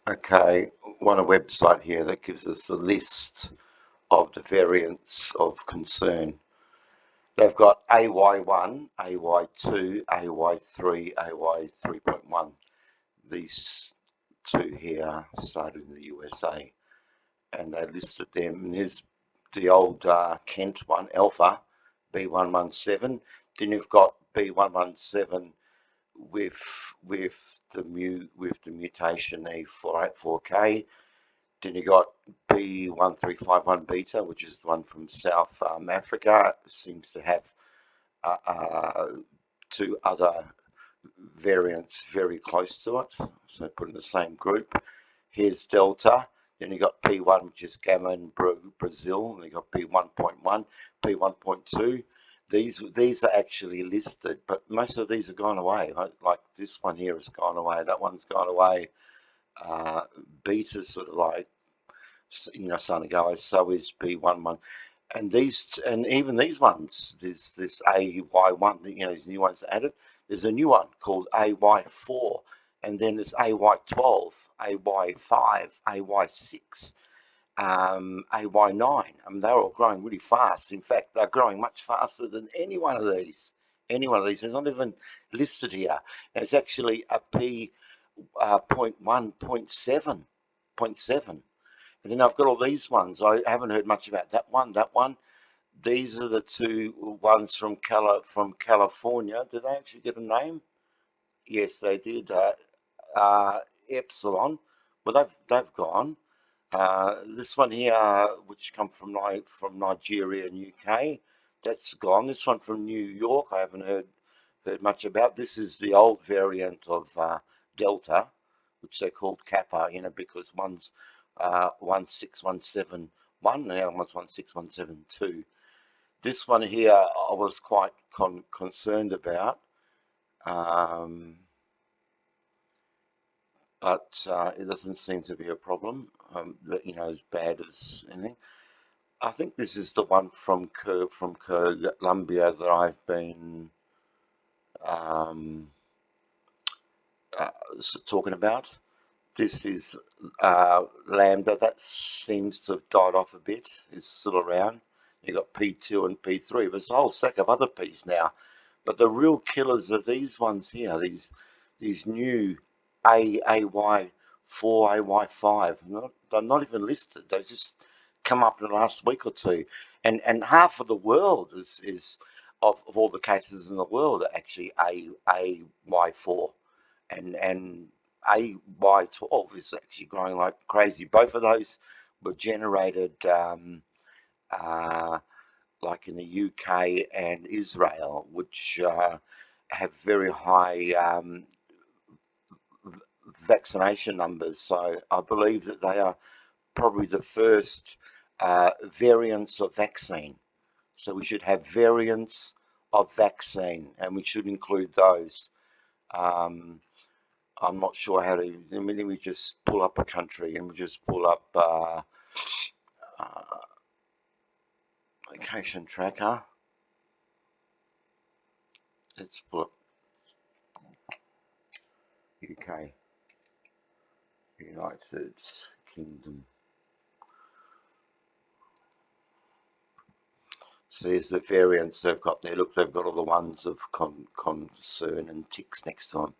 Okay, want a website here that gives us a list of the variants of concern. They've got AY1, AY2, AY3, AY3.1. These two here started in the USA, and they listed them. And here's the old Kent one, Alpha, B117. Then you've got B117 with the mutation E484K. Then you got B1351 beta, which is the one from South Africa. It seems to have two other variants very close to it, so put in the same group. Here's Delta. Then you got P1, which is Gamma in Brazil. And you got P1.1, P1.2. These are actually listed, but most of these have gone away. Like this one here has gone away. That one's gone away. Beta's sort of like, starting to go. So is B11. And even these ones, there's this AY1, these new ones added. There's a new one called AY4, and then there's AY12, AY5, AY6, AY9. I mean, they're all growing really fast. In fact, they're growing much faster than any one of these. Any one of these. It's not even listed here. And it's actually a P 0.1, 0.7. And then I've got all these ones. I haven't heard much about that one. These are the two ones from California. Did they actually get a name? Yes, they did. Epsilon. Well, they've gone. This one here, which come from Nigeria and UK, that's gone. This one from New York, I haven't heard much about. This is the old variant of Delta, which they called Kappa, because one's 16171 and the other one's 16172. This one here I was quite concerned about, but it doesn't seem to be a problem, as bad as anything. I think this is the one from Colombia that I've been talking about. This is Lambda. That seems to have died off a bit. It's still around. You got P2 and P3. There's a whole stack of other P's now. But the real killers are these ones here. These new AY4, AY5. They're not even listed. They've just come up in the last week or two. And half of the world is of all the cases in the world are actually AY4, and AY12 is actually growing like crazy. Both of those were generated like in the UK and Israel, which have very high vaccination numbers. So I believe that they are probably the first variants of vaccine. So we should have variants of vaccine, and we should include those. I'm not sure how to. Let me just pull up a country, and we just pull up location tracker. Let's pull up UK, United Kingdom. So there's the variants they've got there. Look, they've got all the ones of concern and ticks next to them.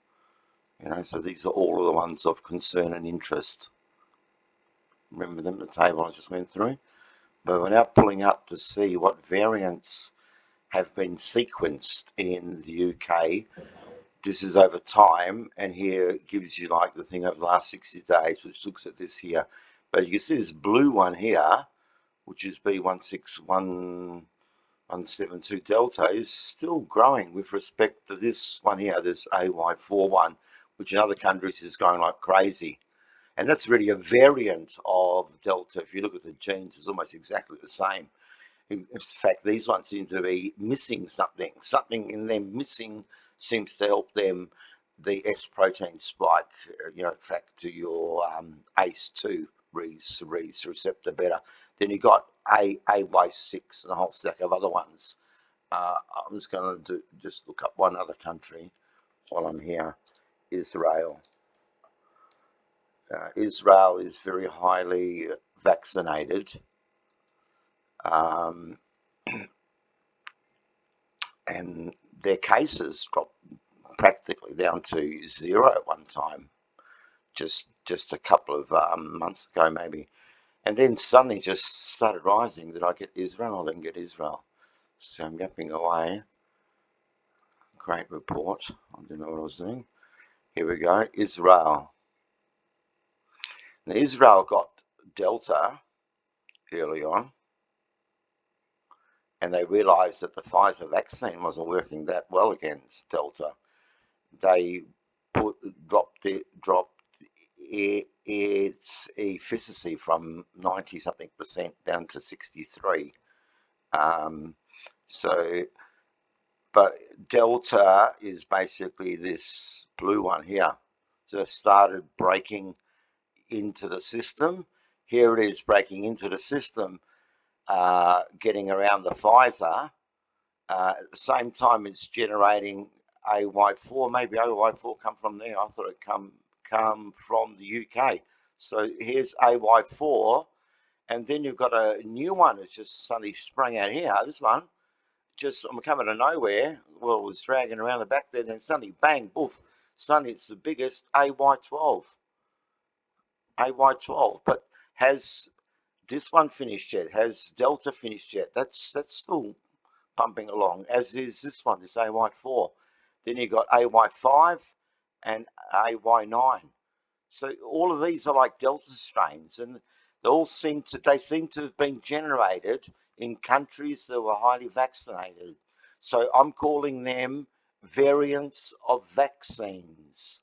So these are all of the ones of concern and interest. Remember them, the table I just went through? But we're now pulling up to see what variants have been sequenced in the UK. This is over time, and here it gives you like the thing over the last 60 days, which looks at this here. But you can see this blue one here, which is B161172 Delta, is still growing with respect to this one here, this AY41, which in other countries is growing like crazy. And that's really a variant of Delta. If you look at the genes, it's almost exactly the same. In fact, these ones seem to be missing something. Something in them missing seems to help them, the S protein spike, track to your ACE2 receptor better. Then you got AY6 and a whole stack of other ones. I'm just going to just look up one other country while I'm here, Israel. Israel is very highly vaccinated, and their cases dropped practically down to zero at one time, just a couple of months ago maybe. And then suddenly just started rising. Did I get Israel? I didn't get Israel. So I'm yapping away. Great report. I didn't know what I was doing. Here we go. Israel. Now, Israel got Delta early on, and they realised that the Pfizer vaccine wasn't working that well against Delta. They dropped its efficacy from 90 something percent down to 63. But Delta is basically this blue one here. So it started breaking into the system. Here it is breaking into the system, getting around the Pfizer. At the same time, it's generating AY4. Maybe AY4 come from there. I thought it come from the UK. So here's AY4, and then you've got a new one that's just suddenly sprung out here. This one, just I'm coming to nowhere. Well, it was dragging around the back there, then suddenly bang, boof. Suddenly it's the biggest AY12. AY12. But has this one finished yet? Has Delta finished yet? That's still pumping along, as is this one, this AY4. Then you've got AY5 and AY9. So all of these are like Delta strains, and they seem to have been generated in countries that were highly vaccinated. So I'm calling them variants of vaccines.